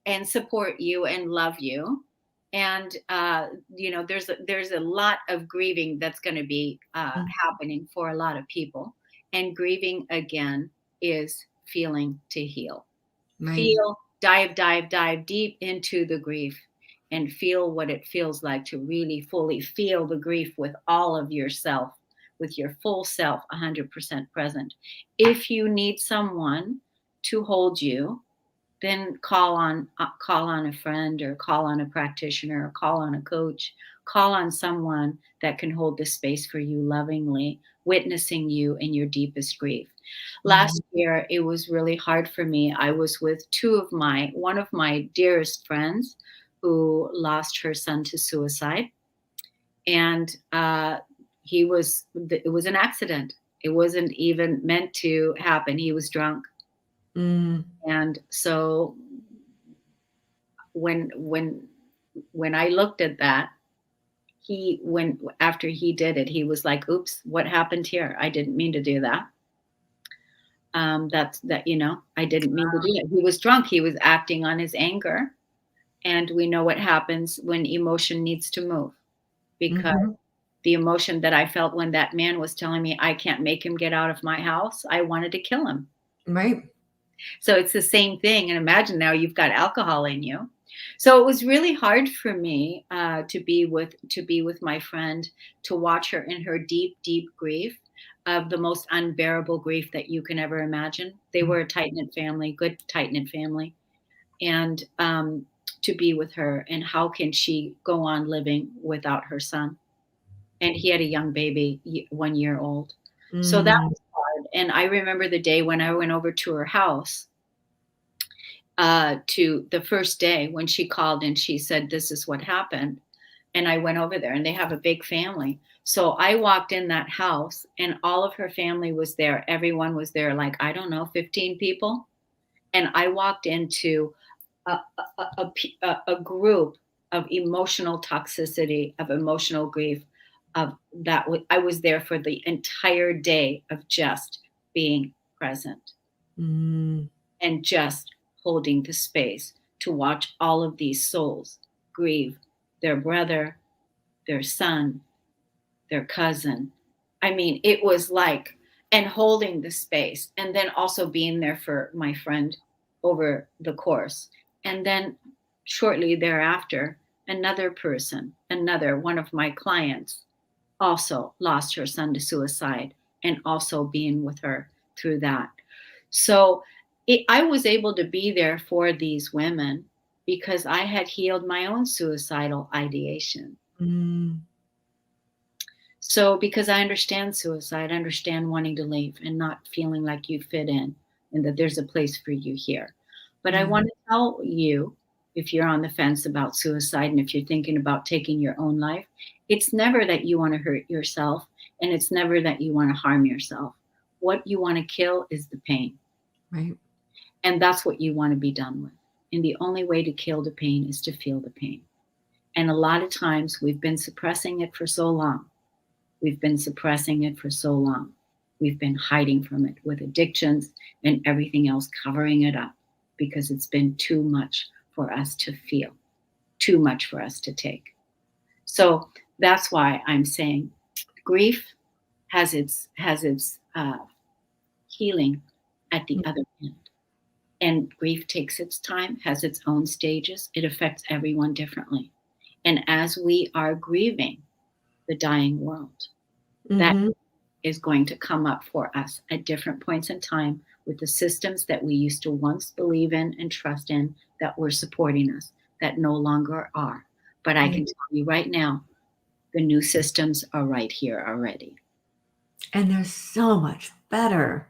and support you and love you. And there's a lot of grieving that's going to be happening for a lot of people. And grieving again is feeling to heal. Right. Feel, dive deep into the grief and feel what it feels like to really fully feel the grief with all of yourself, with your full self 100% present. If you need someone to hold you, then call on a friend, or call on a practitioner, or call on a coach, call on someone that can hold the space for you lovingly, witnessing you in your deepest grief. Mhm. Last year it was really hard for me. I was with one of my dearest friends who lost her son to suicide, and it was an accident. It wasn't even meant to happen. He was drunk. Mm. And so when when when I looked at that, he when after he did it, he was like, "Oops, what happened here? I didn't mean to do that." I didn't mean to do it. He was drunk. He was acting on his anger, and we know what happens when emotion needs to move. Because Mhm. the emotion that I felt when that man was telling me I can't make him get out of my house, I wanted to kill him. Right. So it's the same thing. And imagine now you've got alcohol in you. So it was really hard for me to be with my friend, to watch her in her deep, deep grief, of the most unbearable grief that you can ever imagine. They were a tight knit family, good tight knit family, and to be with her, and how can she go on living without her son? And he had a young baby, 1 year old. So that Mm. was hard. And I remember the day when I went over to her house, to the first day when she called and she said, "This is what happened." And I went over there, and they have a big family. So I walked in that house, and all of her family was there. Everyone was there, like, I don't know, 15 people. And I walked into a group of emotional toxicity, of emotional grief, I was there for the entire day of just being present, Mm. and just holding the space to watch all of these souls grieve their brother, their son, their cousin. I mean, it was like, and holding the space, and then also being there for my friend over the course. And then shortly thereafter, another one of my clients, also lost her son to suicide, and also being with her through that. So I was able to be there for these women because I had healed my own suicidal ideation. Mm. So, because I understand suicide, I understand wanting to leave and not feeling like you fit in, and that there's a place for you here. But I Yeah. want to tell you, if you're on the fence about suicide and if you're thinking about taking your own life, it's never that you want to hurt yourself, and it's never that you want to harm yourself. What you want to kill is the pain, Right. and that's what you want to be done with. And the only way to kill the pain is to feel the pain. And a lot of times we've been suppressing it for so long. We've been suppressing it for so long. We've been hiding from it with addictions and everything else, covering it up because it's been too much for us to feel, too much for us to take. So that's why I'm saying grief has its healing at the other end. And grief takes its time, has its own stages. It affects everyone differently. And as we are grieving the dying world, that Mm-hmm. is going to come up for us at different points in time with the systems that we used to once believe in and trust in, that were supporting us, that no longer are. But I Right. can tell you right now, the new systems are right here already. And they're so much better.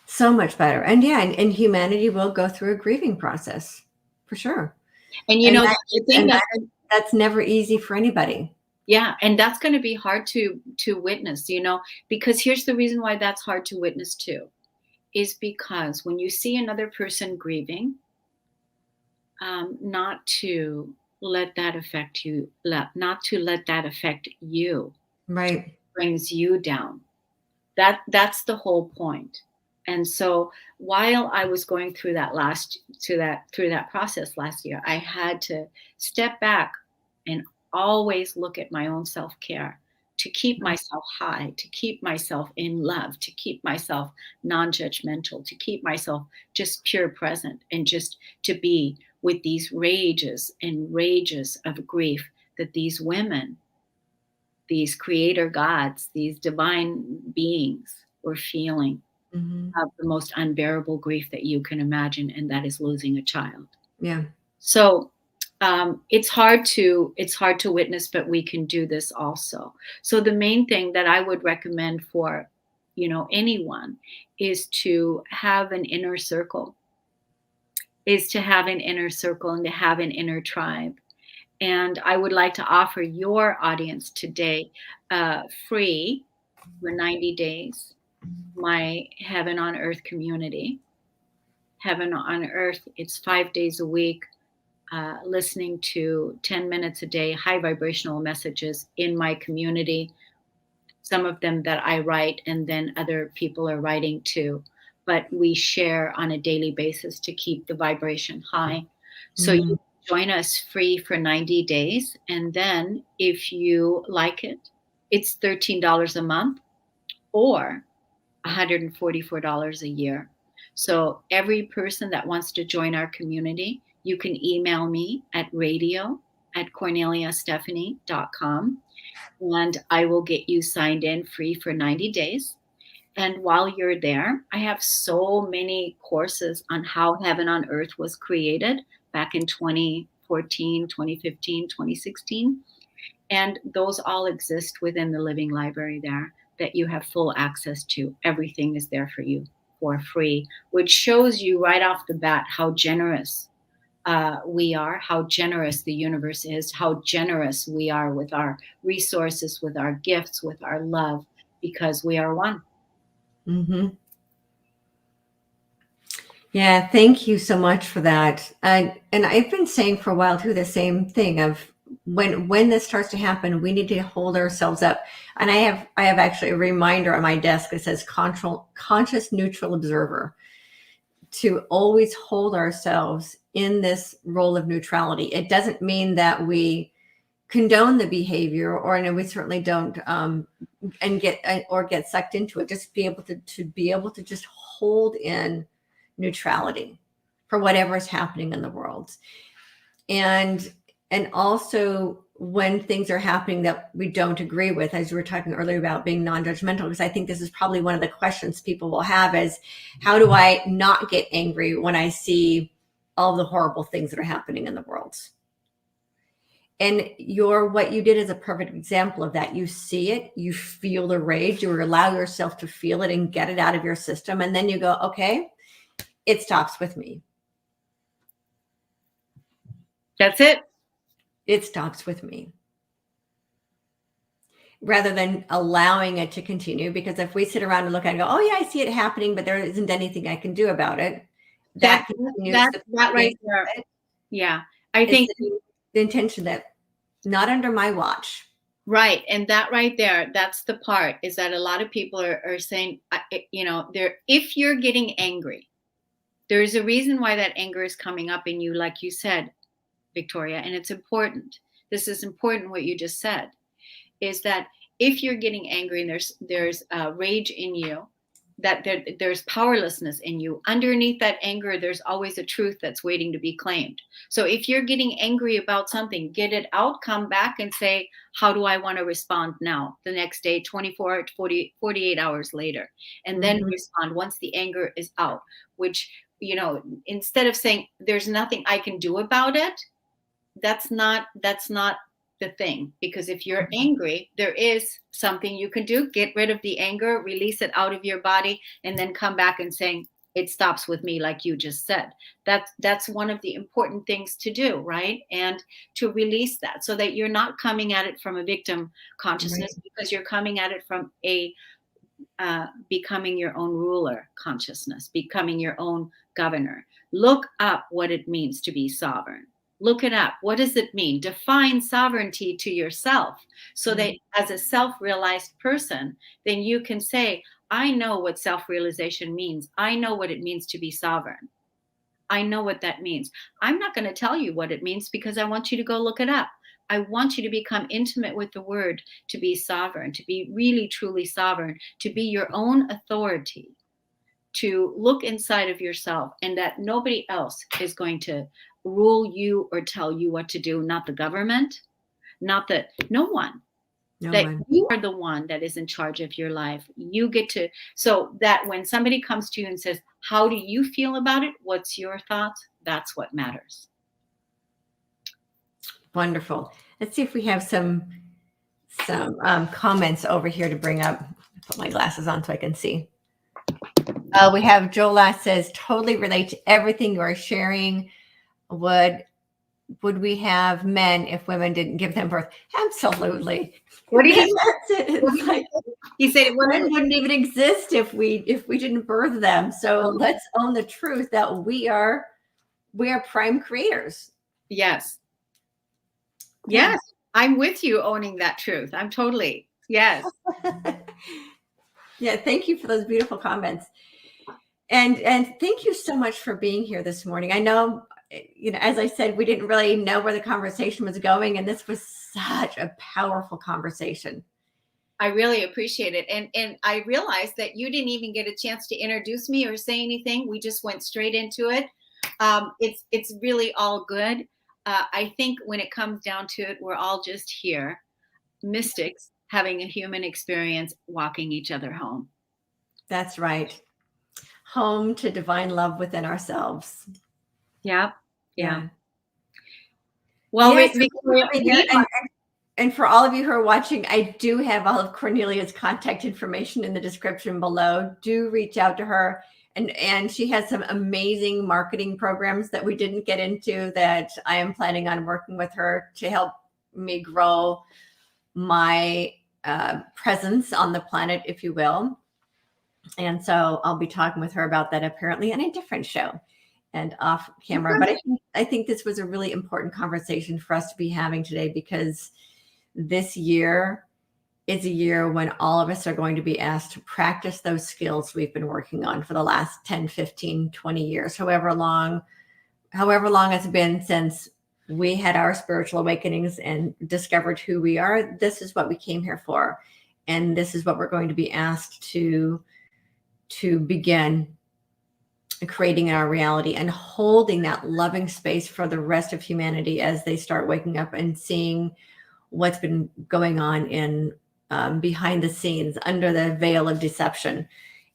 So much better. And yeah, and humanity will go through a grieving process for sure. And And the thing that's never easy for anybody. yeah, and that's going to be hard to witness, because here's the reason why that's hard to witness too, is because when you see another person grieving, not to let that affect you, not to let that affect you, Right. brings you down. That's the whole point. And so while I was going through that process last year, I had to step back and always look at my own self-care, to keep Right. myself high, to keep myself in love, to keep myself non-judgmental, to keep myself just pure present, and just to be with these rages and rages of grief that these women, these creator gods, these divine beings were feeling. Mhm. of the most unbearable grief that you can imagine, and that is losing a child. Yeah. So it's hard to witness, but we can do this also. So the main thing that I would recommend for anyone is to have an inner circle, and to have an inner tribe. And I would like to offer your audience today free for 90 days my Heaven on Earth community. Heaven on Earth, it's 5 days a week, listening to 10 minutes a day, high vibrational messages in my community. Some of them that I write, and then other people are writing too. But we share on a daily basis to keep the vibration high. So Mm. you join us free for 90 days. And then if you like it, it's $13 a month or $144 a year. So every person that wants to join our community, you can email me at radio@korneliastephanie.com, and I will get you signed in free for 90 days. And while you're there, I have so many courses on how Heaven on Earth was created back in 2014, 2015, 2016. And those all exist within the Living Library there that you have full access to. Everything is there for you for free, which shows you right off the bat how generous we are, how generous the universe is, how generous we are with our resources, with our gifts, with our love, because we are one. Mhm. Yeah, thank you so much for that. And I've been saying for a while too the same thing of when this starts to happen, we need to hold ourselves up. And I have actually a reminder on my desk that says conscious neutral observer, to always hold ourselves in this role of neutrality. It doesn't mean that we condone the behavior, or no, we certainly don't, and get sucked into it. Just be able to be able to just hold in neutrality for whatever is happening in the world. And also when things are happening that we don't agree with, as you were talking earlier about being non-judgmental, because I think this is probably one of the questions people will have is, how do I not get angry when I see all the horrible things that are happening in the world? And what you did is a perfect example of that. You see it, you feel the rage, you allow yourself to feel it and get it out of your system. And then you go, okay, it stops with me. That's it. It stops with me. Rather than allowing it to continue. Because if we sit around and look at it and go, oh yeah, I see it happening, but there isn't anything I can do about it, that That continues that the that right there. Yeah. I think the intention that not under my watch. right. And that right there, that's the part, is that a lot of people are saying, if you're getting angry, there's a reason why that anger is coming up in you, like you said, Victoria, and it's important. This is important what you just said, is that if you're getting angry and there's rage in you, that there's powerlessness in you. Underneath that anger, there's always a truth that's waiting to be claimed. So if you're getting angry about something, get it out, come back and say, how do I want to respond now? The next day, 24 to 48 hours later, and then respond once the anger is out, which, instead of saying there's nothing I can do about it, that's not the thing. Because if you're angry, there is something you can do. Get rid of the anger, release it out of your body, and then come back and saying, it stops with me, like you just said. That's one of the important things to do, right? And to release that, so that you're not coming at it from a victim consciousness, Right. because you're coming at it from a becoming your own ruler consciousness, becoming your own governor. Look up what it means to be sovereign. Look it up. What does it mean? Define sovereignty to yourself, so that as a self-realized person, then you can say, I know what self-realization means. I know what it means to be sovereign. I know what that means. I'm not going to tell you what it means, because I want you to go look it up. I want you to become intimate with the word, to be sovereign, to be really, truly sovereign, to be your own authority, to look inside of yourself, and that nobody else is going to rule you or tell you what to do. Not the government, no one. No that one. you are the one that is in charge of your life. You get to, so that when somebody comes to you and says, how do you feel about it? What's your thoughts? That's what matters. Wonderful. Let's see if we have some comments over here to bring up. Put my glasses on so I can see. We have Jola says, totally relate to everything you are sharing. Would we have men if women didn't give them birth? Absolutely. What do you It's like, he said? men wouldn't even exist if we didn't birth them. So let's own the truth that we are prime creators. Yes. Yes. I'm with you owning that truth. I'm totally. Yes. Yeah. Thank you for those beautiful comments. And thank you so much for being here this morning. I know, as I said, we didn't really know where the conversation was going, and this was such a powerful conversation. I really appreciate it. And I realized that you didn't even get a chance to introduce me or say anything. We just went straight into it. It's really all good. I think when it comes down to it, we're all just here, mystics, having a human experience, walking each other home. That's right. Home to divine love within ourselves. Yeah. Yeah. Well, yes, and for all of you who are watching, I do have all of Kornelia's contact information in the description below. Do reach out to her. And she has some amazing marketing programs that we didn't get into that I am planning on working with her to help me grow my presence on the planet, if you will. And so I'll be talking with her about that apparently in a different show and off camera. But I think this was a really important conversation for us to be having today, because this year is a year when all of us are going to be asked to practice those skills we've been working on for the last 10, 15, 20 years, however long it's been since we had our spiritual awakenings and discovered who we are. This is what we came here for. And this is what we're going to be asked to begin creating in our reality and holding that loving space for the rest of humanity as they start waking up and seeing what's been going on in behind the scenes under the veil of deception.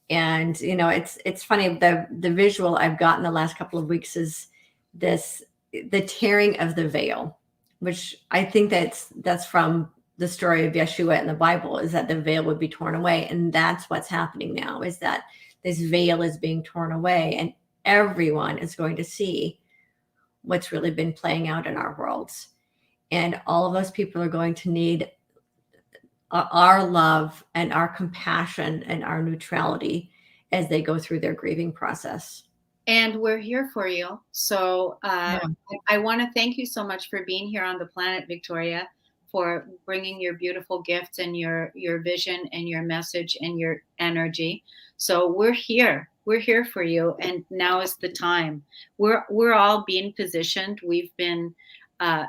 And it's funny, the visual I've gotten the last couple of weeks is the tearing of the veil, which I think that's from the story of Yeshua in the Bible, is that the veil would be torn away. And that's what's happening now, is that this veil is being torn away and everyone is going to see what's really been playing out in our worlds. And all of those people are going to need our love and our compassion and our neutrality as they go through their grieving process. And we're here for you. So I want to thank you so much for being here on the planet, Victoria, for bringing your beautiful gifts and your vision and your message and your energy. So we're here. We're here for you. And now is the time. We're all being positioned. We've been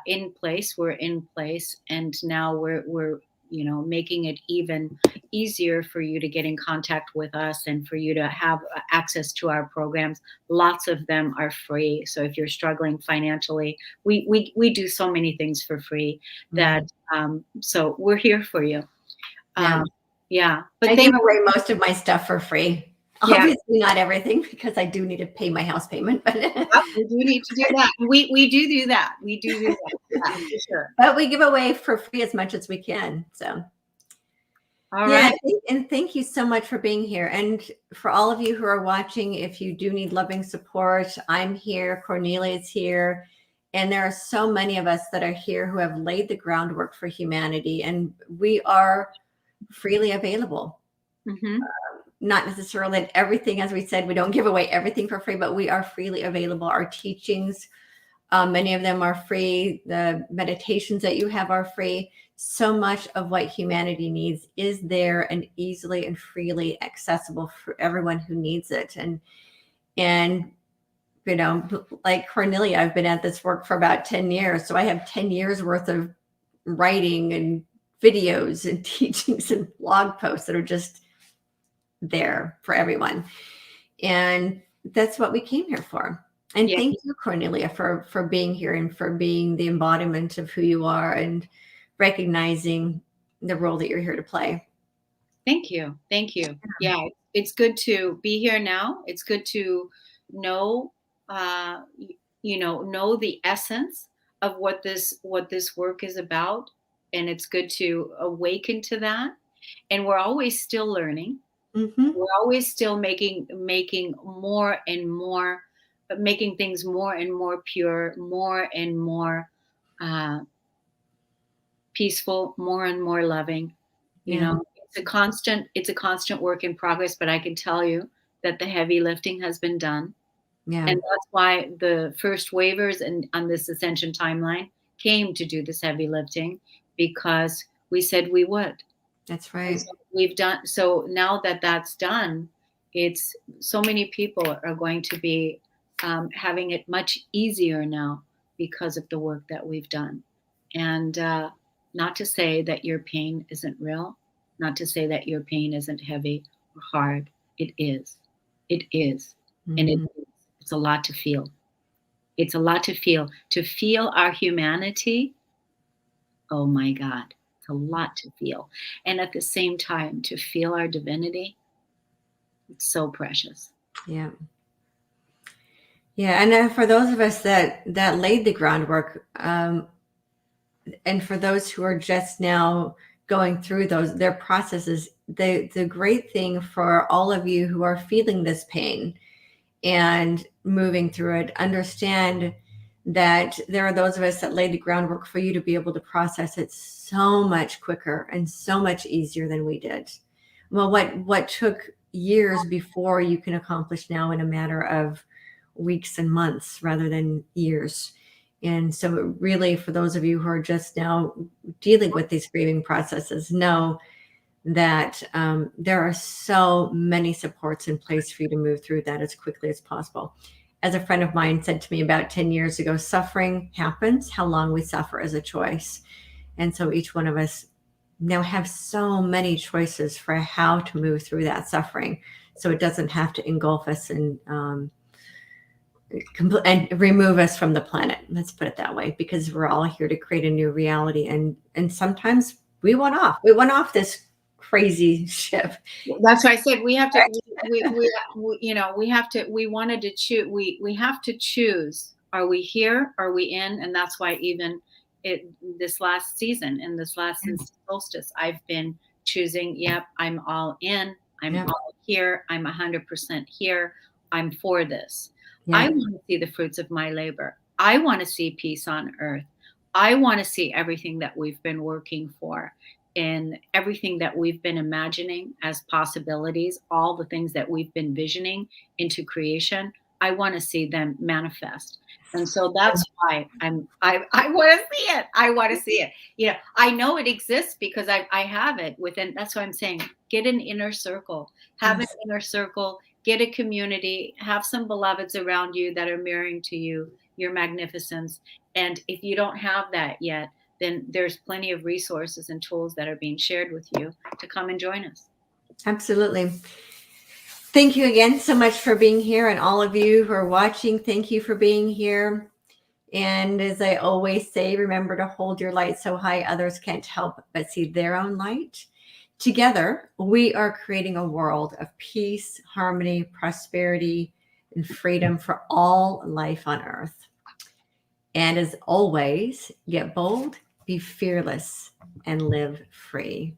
in place. We're in place. And now we're making it even easier for you to get in contact with us and for you to have access to our programs. Lots of them are free. So if you're struggling financially, we do so many things for free that, so we're here for you. But I give away most of my stuff for free. Obviously not everything, because I do need to pay my house payment, but we do need to do that. We do that. We do that for sure. But we give away for free as much as we can. So all right. And thank you so much for being here. And for all of you who are watching, if you do need loving support, I'm here. Kornelia is here. And there are so many of us that are here who have laid the groundwork for humanity, and we are freely available. Not necessarily everything, as we said, we don't give away everything for free, but we are freely available. Our teachings, many of them are free. The meditations that you have are free. So much of what humanity needs is there and easily and freely accessible for everyone who needs it. And like Kornelia, I've been at this work for about 10 years. So I have 10 years worth of writing and videos and teachings and blog posts that are just there for everyone. And that's what we came here for. And thank you, Kornelia, for being here and for being the embodiment of who you are and recognizing the role that you're here to play. Thank you. Thank you. Yeah, it's good to be here now. It's good to know, know the essence of what this work is about, and it's good to awaken to that. And we're always still learning. Mm-hmm. We're always still making more and more, making things more and more pure, more and more uh, peaceful, more and more loving. Yeah. It's a constant work in progress, but I can tell you that the heavy lifting has been done. Yeah. And that's why the first waivers on this ascension timeline came to do this heavy lifting, because we said we would. That's And right. so we've done, so now that that's done, it's so many people are going to be having it much easier now because of the work that we've done. And not to say that your pain isn't real, not to say that your pain isn't heavy or hard. It is. It is. And Mm-hmm. it's a lot to feel. It's a lot to feel. To feel our humanity, oh my God, it's a lot to feel. And at the same time, to feel our divinity, it's so precious. Yeah. Yeah. And for those of us that laid the groundwork, and for those who are just now going through their processes, the great thing for all of you who are feeling this pain and moving through it, understand that there are those of us that laid the groundwork for you to be able to process it so much quicker and so much easier than we did. Well, what took years before, you can accomplish now in a matter of weeks and months rather than years. And so really, for those of you who are just now dealing with these grieving processes, know that there are so many supports in place for you to move through that as quickly as possible. As a friend of mine said to me about 10 years ago, suffering happens. How long we suffer is a choice. And so each one of us now have so many choices for how to move through that suffering, so it doesn't have to engulf us and remove us from the planet. Let's put it that way, because we're all here to create a new reality. And sometimes we went off this crazy ship. That's why I said we have to. We wanted to choose. We have to choose. Are we here? Are we in? And that's why even this last season, in this last solstice, I've been choosing. Yep, I'm all in. I'm all here. I'm 100% here. I'm for this. I want to see the fruits of my labor. I want to see peace on earth. I want to see everything that we've been working for, and everything that we've been imagining as possibilities, all the things that we've been visioning into creation. I want to see them manifest. And so that's why I want to see it. I want to see it. I know it exists because I have it within. That's why I'm saying, get an inner circle, have an inner circle, get a community, have some beloveds around you that are mirroring to you your magnificence. And if you don't have that yet, then there's plenty of resources and tools that are being shared with you to come and join us. Absolutely. Thank you again so much for being here, and all of you who are watching, thank you for being here. And as I always say, remember to hold your light so high others can't help but see their own light. Together, we are creating a world of peace, harmony, prosperity, and freedom for all life on earth. And as always, get bold, be fearless, and live free.